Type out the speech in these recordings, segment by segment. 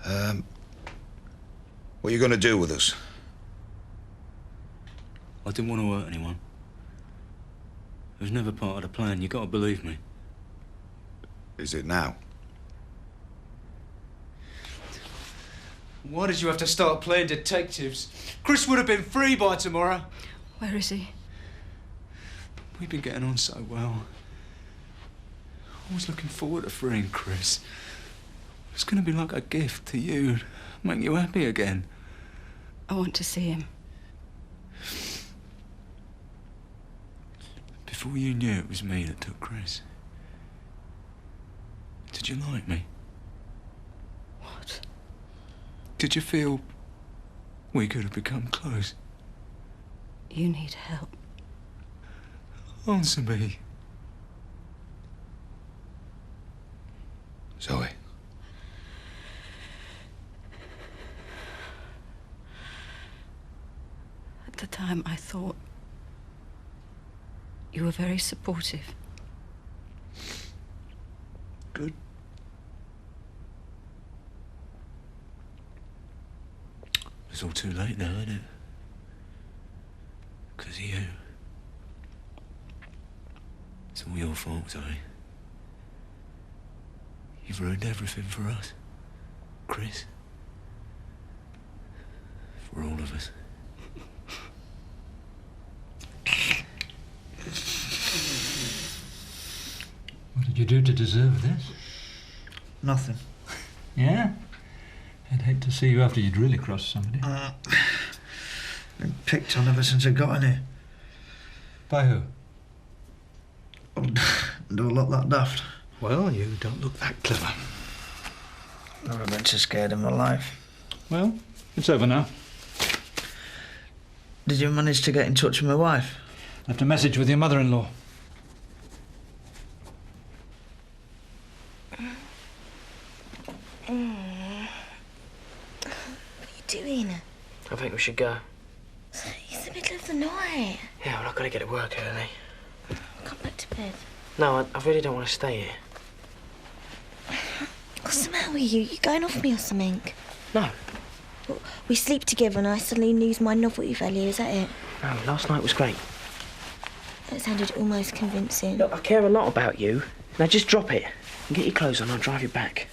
What are you going to do with us? I didn't want to hurt anyone. It was never part of the plan. You got to believe me. Is it now? Why did you have to start playing detectives? Chris would have been free by tomorrow. Where is he? We've been getting on so well. I was looking forward to freeing Chris. It's going to be like a gift to you, make you happy again. I want to see him. Before you knew it was me that took Chris, did you like me? What? Did you feel we could have become close? You need help. Answer me. Zoe. At the time, I thought you were very supportive. Good. It's all too late now, isn't it? Because of you. It's all your fault, Zoe. You've ruined everything for us. Chris. For all of us. What did you do to deserve this? Nothing. Yeah? I'd hate to see you after you'd really crossed somebody. Been picked on ever since I got in here. By who? Do a lot that daft. Well, you don't look that clever. Never been so scared in my life. Well, it's over now. Did you manage to get in touch with my wife? Left a message with your mother-in-law. What are you doing? I think we should go. It's the middle of the night. Yeah, well, I've got to get to work early. Come back to bed. No, I really don't want to stay here. What's the matter with you? You going off me or something? No. Well, we sleep together and I suddenly lose my novelty value, is that it? No, last night was great. That sounded almost convincing. Look, I care a lot about you. Now just drop it and get your clothes on. I'll drive you back.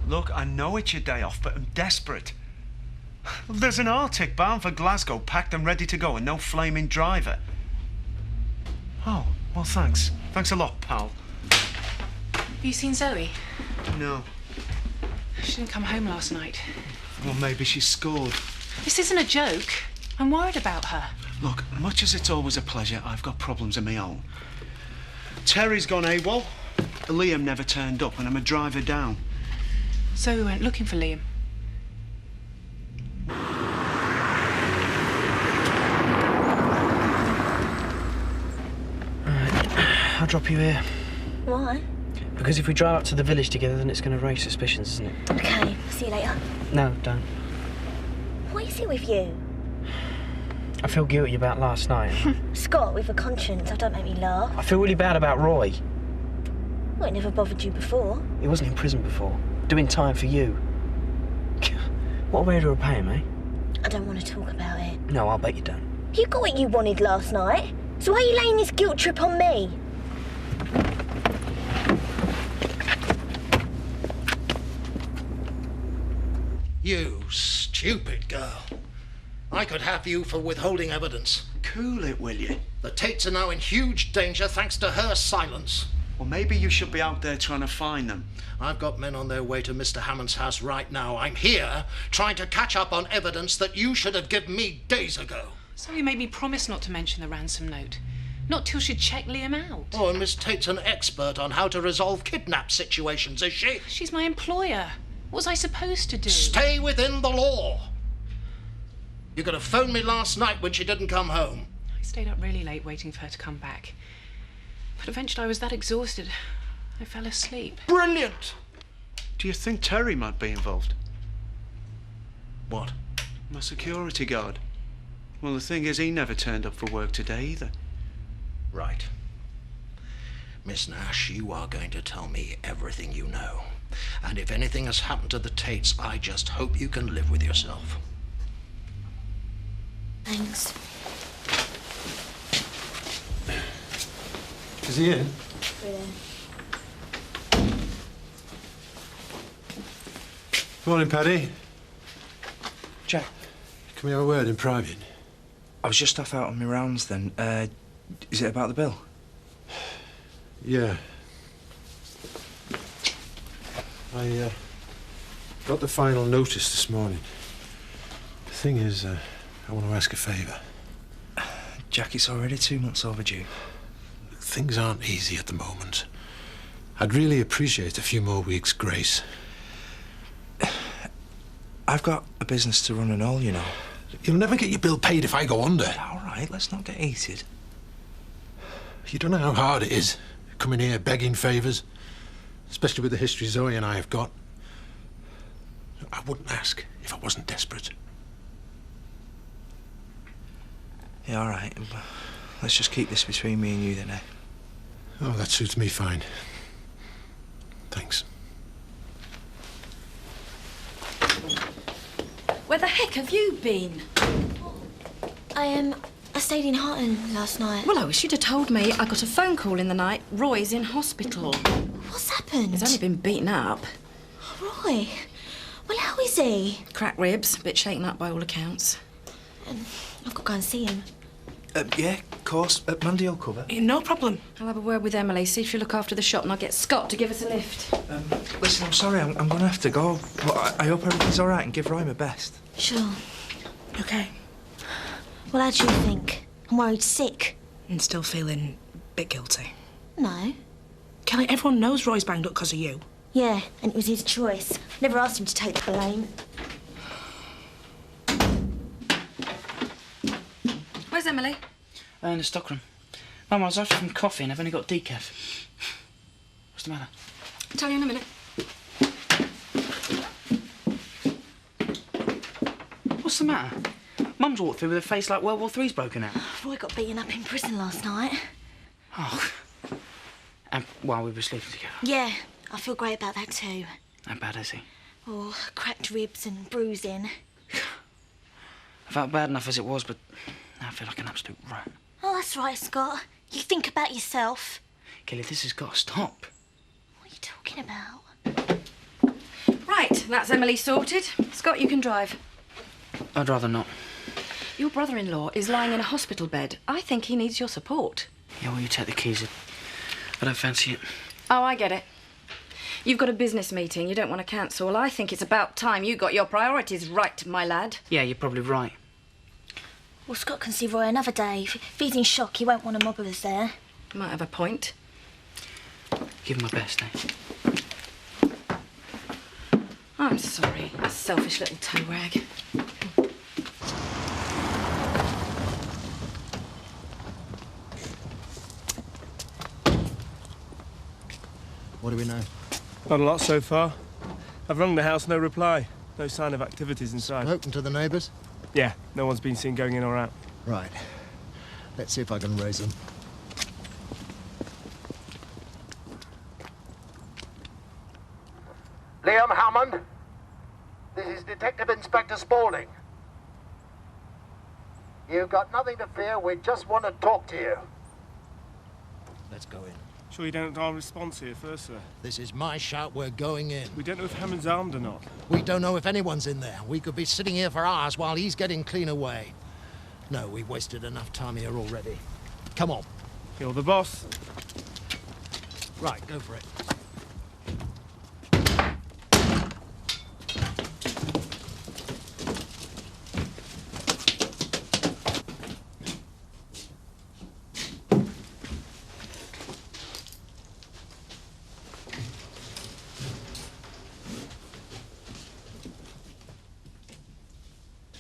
Look, I know it's your day off, but I'm desperate. There's an Arctic bound for Glasgow, packed and ready to go, and no flaming driver. Oh, well, thanks. Thanks a lot, pal. Have you seen Zoe? No. She didn't come home last night. Well, maybe she scored. This isn't a joke. I'm worried about her. Look, much as it's always a pleasure, I've got problems of my own. Terry's gone AWOL. Liam never turned up, and I'm a driver down. So we went looking for Liam. I'll drop you here. Why? Because if we drive up to the village together, then it's going to raise suspicions, isn't it? Okay, see you later. No, don't. What is it with you? I feel guilty about last night. Scott, with a conscience, don't make me laugh. I feel really bad about Roy. Well, it never bothered you before. He wasn't in prison before. Doing time for you. What a way to repay him, eh? I don't want to talk about it. No, I'll bet you don't. You got what you wanted last night. So why are you laying this guilt trip on me? You stupid girl. I could have you for withholding evidence. Cool it, will you? The Tates are now in huge danger thanks to her silence. Well, maybe you should be out there trying to find them. I've got men on their way to Mr. Hammond's house right now. I'm here trying to catch up on evidence that you should have given me days ago. Zoe made me promise not to mention the ransom note. Not till she'd checked Liam out. Oh, and Miss Tate's an expert on how to resolve kidnap situations, is she? She's my employer. What was I supposed to do? Stay within the law. You could have phoned me last night when she didn't come home. I stayed up really late waiting for her to come back. But eventually I was that exhausted, I fell asleep. Brilliant! Do you think Terry might be involved? What? My security guard. Well, the thing is, he never turned up for work today either. Right. Miss Nash, you are going to tell me everything you know. And if anything has happened to the Tates, I just hope you can live with yourself. Thanks. Is he in? Morning, Paddy. Jack, Can we have a word in private? I was just off out on my rounds then. Is it about the bill? Yeah. I got the final notice this morning. The thing is, I want to ask a favour. Jack, it's already 2 months overdue. Things aren't easy at the moment. I'd really appreciate a few more weeks' grace. I've got a business to run and all, you know. You'll never get your bill paid if I go under. All right, let's not get heated. You don't know how hard it is coming here begging favours, especially with the history Zoe and I have got. I wouldn't ask if I wasn't desperate. Yeah, all right. Let's just keep this between me and you then, eh? Oh, that suits me fine. Thanks. Where the heck have you been? I stayed in Harton last night. Well, I wish you'd have told me. I got a phone call in the night. Roy's in hospital. What's happened? He's only been beaten up. Roy? Well, how is he? Cracked ribs, a bit shaken up by all accounts. I've got to go and see him. Yeah, of course. Mandy will cover. No problem. I'll have a word with Emily, see if she'll look after the shop, and I'll get Scott to give us a lift. Listen, I'm sorry, I'm going to have to go. But I hope everything's all right and give Roy my best. Sure. OK. Well, how do you think? I'm worried sick. And still feeling a bit guilty. No. Kelly, everyone knows Roy's banged up because of you. Yeah, and it was his choice. Never asked him to take the blame. Where's Emily? In the stockroom. Mum, I was after some coffee and I've only got decaf. What's the matter? I'll tell you in a minute. What's the matter? Mum's walked through with a face like World War III's broken out. Roy got beaten up in prison last night. Oh. And while we were sleeping together. Yeah, I feel great about that too. How bad is he? Oh, cracked ribs and bruising. I felt bad enough as it was, but now I feel like an absolute rat. Oh, that's right, Scott. You think about yourself. Kelly, this has got to stop. What are you talking about? Right, that's Emily sorted. Scott, you can drive. I'd rather not. Your brother-in-law is lying in a hospital bed. I think he needs your support. Yeah, well, you take the keys. I don't fancy it. Oh, I get it. You've got a business meeting you don't want to cancel. Well, I think it's about time you got your priorities right, my lad. Yeah, you're probably right. Well, Scott can see Roy another day. If he's in shock, he won't want a mob of us there. Might have a point. Give him my best, eh? I'm sorry, a selfish little toe rag. What do we know? Not a lot so far. I've rung the house, no reply. No sign of activities inside. Spoken to the neighbours? Yeah, no one's been seen going in or out. Right. Let's see if I can raise them. Liam Hammond? This is Detective Inspector Spaulding. You've got nothing to fear. We just want to talk to you. Let's go in. Sure you don't arm response here first, sir? This is my shout. We're going in. We don't know if Hammond's armed or not. We don't know if anyone's in there. We could be sitting here for hours while he's getting clean away. No, we've wasted enough time here already. Come on. You're the boss. Right, go for it.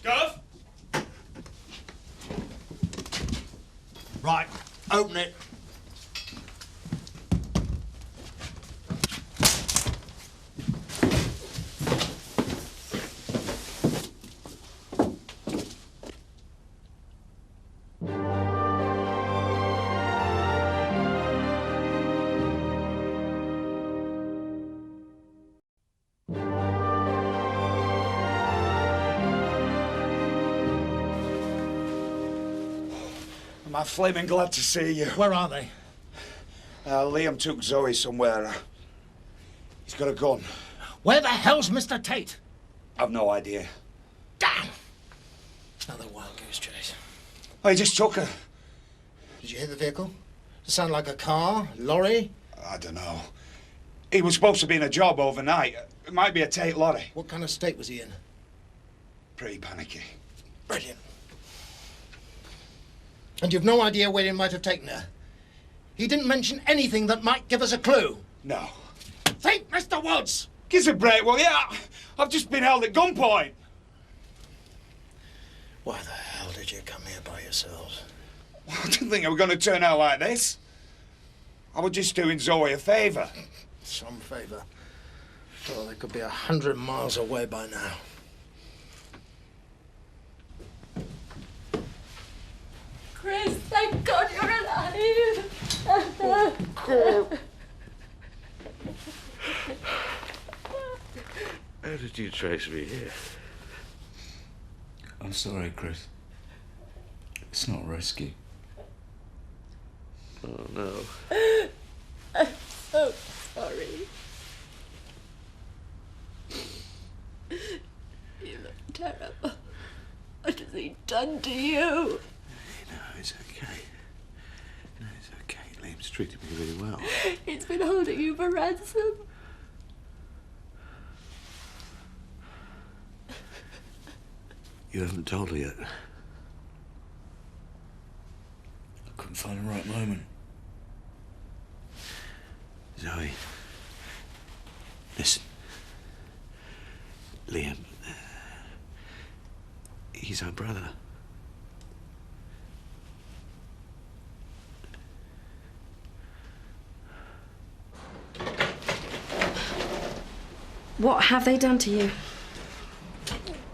Gov? Right, open it. I'm flaming glad to see you. Where are they? Liam took Zoe somewhere. He's got a gun. Where the hell's Mr. Tate? I've no idea. Damn! Another wild goose chase. Oh, he just took her. Did you hear the vehicle? Does it sound like a car? Lorry? I don't know. He was supposed to be in a job overnight. It might be a Tate lorry. What kind of state was he in? Pretty panicky. Brilliant. And you've no idea where he might have taken her? He didn't mention anything that might give us a clue. No. Think, Mr. Woods! Give us a break, will ya? I've just been held at gunpoint. Why the hell did you come here by yourselves? I didn't think it was going to turn out like this. I was just doing Zoe a favour. Some favour. Well, they could be 100 miles away by now. Chris, thank God you're alive. Oh, God. How did you trace me here? I'm sorry, Chris. It's not rescue. Oh, no. I'm so sorry. You look terrible. What has he done to you? No, it's okay. No, it's okay. Liam's treated me really well. He's been holding you for ransom. You haven't told her yet. I couldn't find the right moment. Zoe. Listen. Liam. He's our brother. What have they done to you?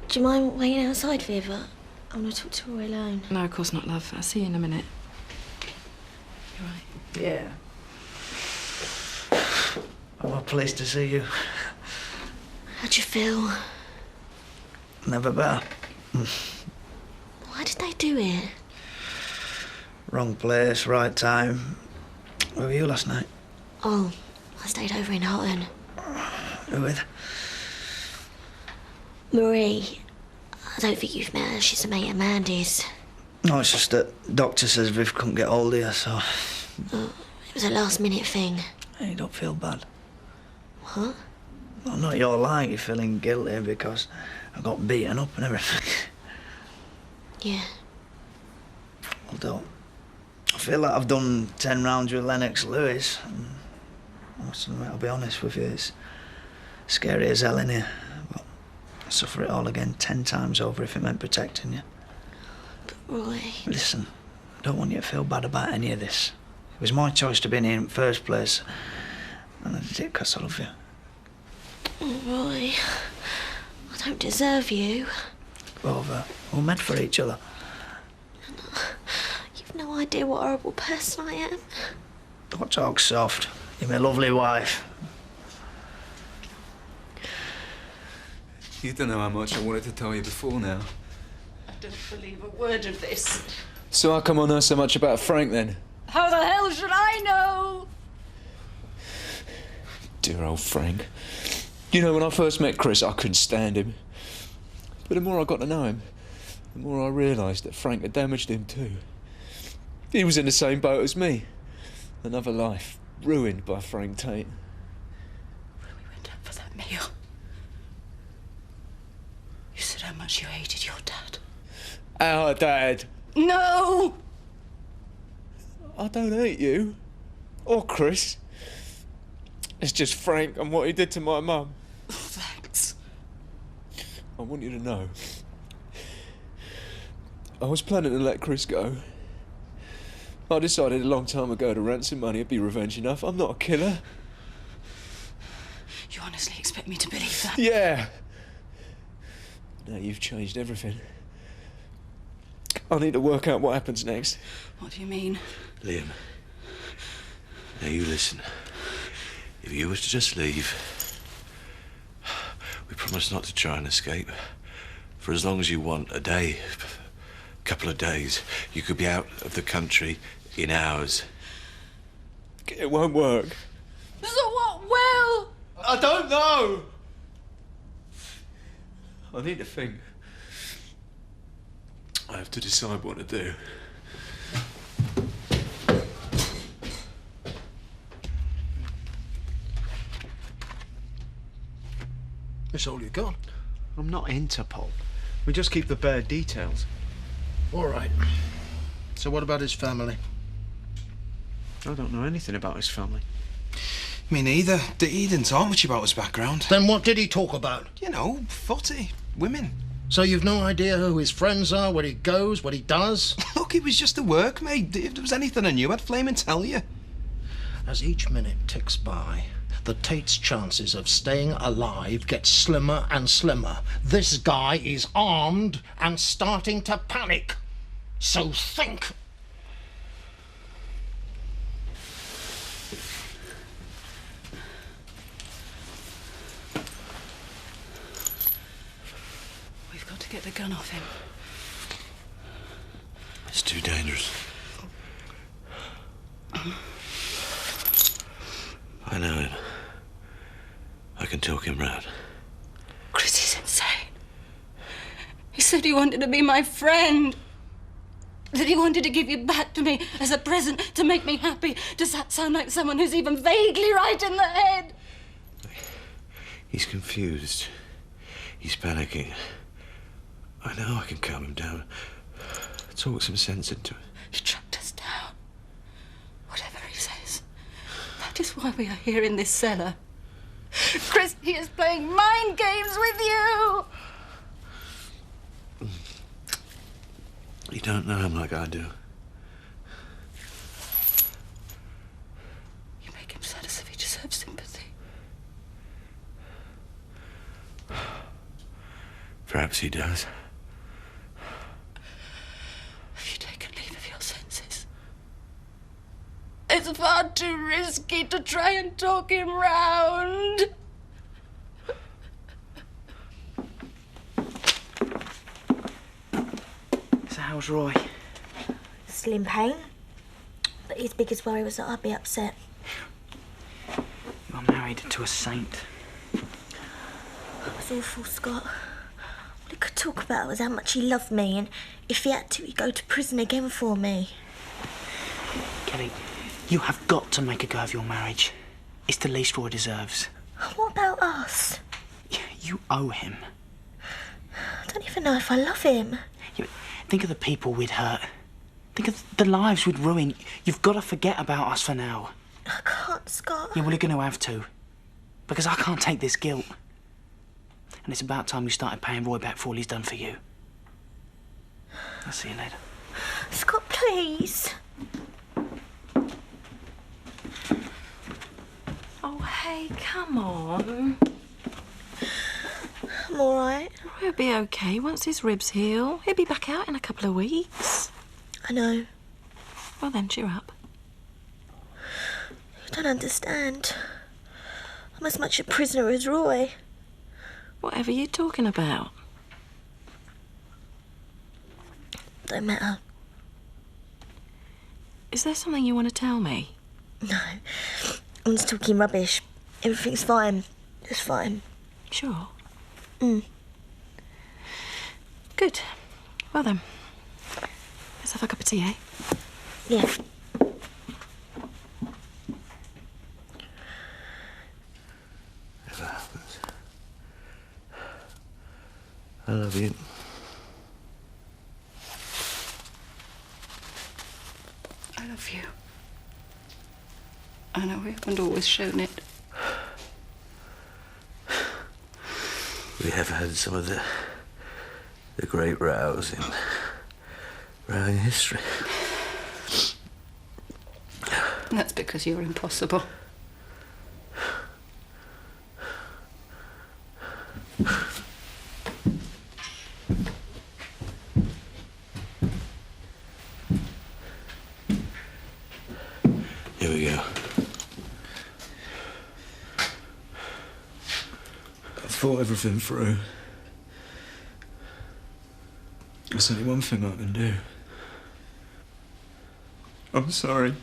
Do you mind waiting outside, Viva? I want to talk to Roy alone. No, of course not, love. I'll see you in a minute. You're right. Yeah. I'm well pleased to see you. How'd you feel? Never better. Why did they do it? Wrong place, right time. Where were you last night? Oh, I stayed over in Houghton. Who with? Marie. I don't think you've met her. She's a mate of Mandy's. No, it's just that doctor says Viv couldn't get hold of you, so... Oh, it was a last-minute thing. Hey, don't feel bad. What? Well, not your like, you're feeling guilty because I got beaten up and everything. Yeah. Well, don't. I feel like I've done 10 rounds with Lennox Lewis. And I'll be honest with you, it's scary as hell in here. But I'd suffer it all again 10 times over if it meant protecting you. But Roy... Listen, I don't want you to feel bad about any of this. It was my choice to be in here in the first place. And I did it because I love you. Oh, Roy... I don't deserve you. Over. We're meant for each other. You've no idea what a horrible person I am. Don't talk soft. You're my lovely wife. You don't know how much I wanted to tell you before now. I don't believe a word of this. So how come I know so much about Frank then? How the hell should I know? Dear old Frank. You know, when I first met Chris, I couldn't stand him. But the more I got to know him, the more I realised that Frank had damaged him too. He was in the same boat as me. Another life ruined by Frank Tate. When we went out for that meal, you said how much you hated your dad. Our dad. No! I don't hate you. Or Chris. It's just Frank and what he did to my mum. Thanks. I want you to know. I was planning to let Chris go. I decided a long time ago to ransom money would be revenge enough. I'm not a killer. You honestly expect me to believe that? Yeah. Now you've changed everything. I need to work out what happens next. What do you mean? Liam, now you listen. If you were to just leave, we promise not to try and escape. For as long as you want, a day, a couple of days. You could be out of the country in hours. It won't work. So what will? I don't know. I need to think. I have to decide what to do. That's all you got. I'm not Interpol. We just keep the bare details. All right. So what about his family? I don't know anything about his family. Me neither. He didn't talk much about his background. Then what did he talk about? You know, footy, women. So you've no idea who his friends are, where he goes, what he does? Look, it was just a work, mate. If there was anything I knew, I'd flame and tell you. As each minute ticks by, the Tate's chances of staying alive get slimmer and slimmer. This guy is armed and starting to panic. So think. We've got to get the gun off him. It's too dangerous. I know him. I can talk him round. Chris is insane. He said he wanted to be my friend. That he wanted to give you back to me as a present to make me happy. Does that sound like someone who's even vaguely right in the head? He's confused. He's panicking. I know I can calm him down. Talk some sense into it. He tracked us down. Whatever he says. That is why we are here in this cellar. Chris, he is playing mind games with you! You don't know him like I do. You make him sad as if he deserves sympathy. Perhaps he does. Have you taken leave of your senses? It's far too risky to try and talk him round. So how's Roy? Still in pain. But his biggest worry was that I'd be upset. You're married to a saint. It was awful, Scott. All he could talk about was how much he loved me, and if he had to, he'd go to prison again for me. Kelly, you have got to make a go of your marriage. It's the least Roy deserves. What about us? You owe him. I don't even know if I love him. Think of the people we'd hurt. Think of the lives we'd ruin. You've got to forget about us for now. I can't, Scott. Yeah, well, you're going to have to. Because I can't take this guilt. And it's about time you started paying Roy back for all he's done for you. I'll see you later. Scott, please. Oh, hey, come on. I'm all right. He'll be okay once his ribs heal. He'll be back out in a couple of weeks. I know. Well then, cheer up. You don't understand. I'm as much a prisoner as Roy. Whatever you talking about? Don't matter. Is there something you want to tell me? No. I'm just talking rubbish. Everything's fine. Just fine. Sure. Mm. Good. Well then, let's have a cup of tea, eh? Yeah. If it happens, I love you. I love you. I know we haven't always shown it. We have had some of the great rows in rowing history. That's because you're impossible. Here we go. I've thought everything through. There's only one thing I can do. I'm sorry.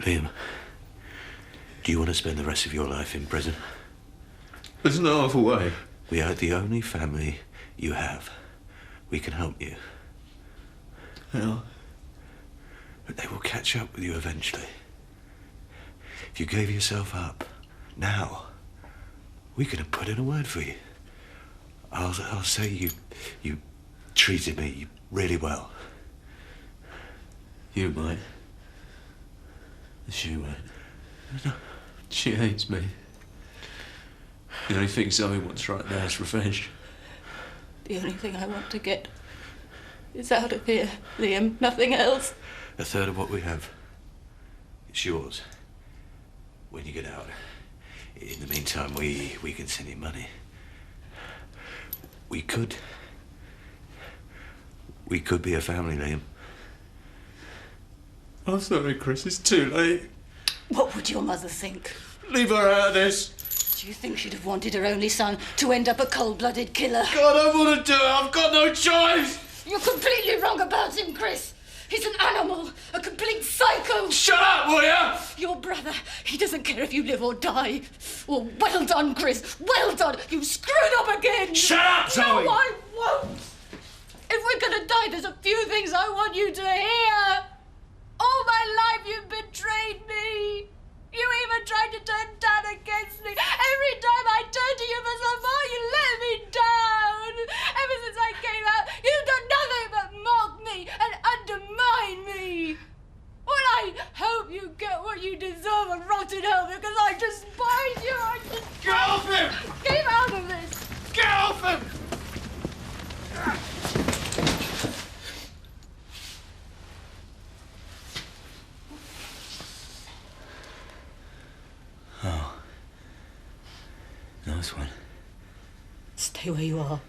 Liam, do you want to spend the rest of your life in prison? There's no other way. We are the only family you have. We can help you. How? But they will catch up with you eventually. If you gave yourself up now, we could have put in a word for you. I'll say you treated me really well. You might. She won't. She hates me. The only thing Zoe wants right now is revenge. The only thing I want to get is out of here, Liam. Nothing else. A third of what we have is yours when you get out. In the meantime, we can send you money. We could be a family, Liam. I'm sorry, Chris. It's too late. What would your mother think? Leave her out of this. Do you think she'd have wanted her only son to end up a cold-blooded killer? God, I want to do it. I've got no choice. You're completely wrong about him, Chris. He's an animal, a complete psycho. Shut up, will ya? Your brother, he doesn't care if you live or die. Oh, well done, Chris. Well done. You screwed up again. Shut up, Zoe. No, I won't. If we're gonna die, there's a few things I want you to hear. All my life you've betrayed me. You even tried to turn Dad against me. Every time I turned to you for support, you let me down. Ever since I came out, you've done nothing but mock me and undermine me. Well, I hope you get what you deserve and rot in hell because I despise you. I just... Get off him! Keep out of this! Get off him! Oh. Nice one. Stay where you are.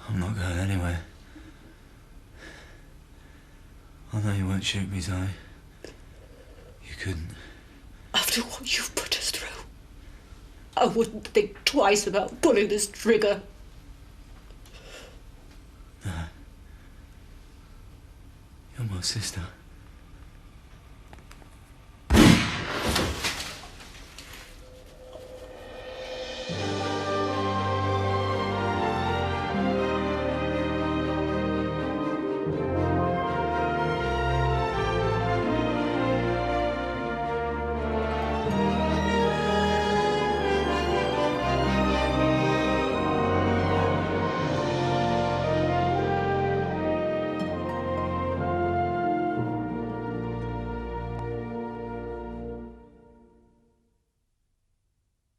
I'm not going anywhere. I know you won't shoot me, Zoe. You couldn't. After what you've put us through, I wouldn't think twice about pulling this trigger. No. You're my sister.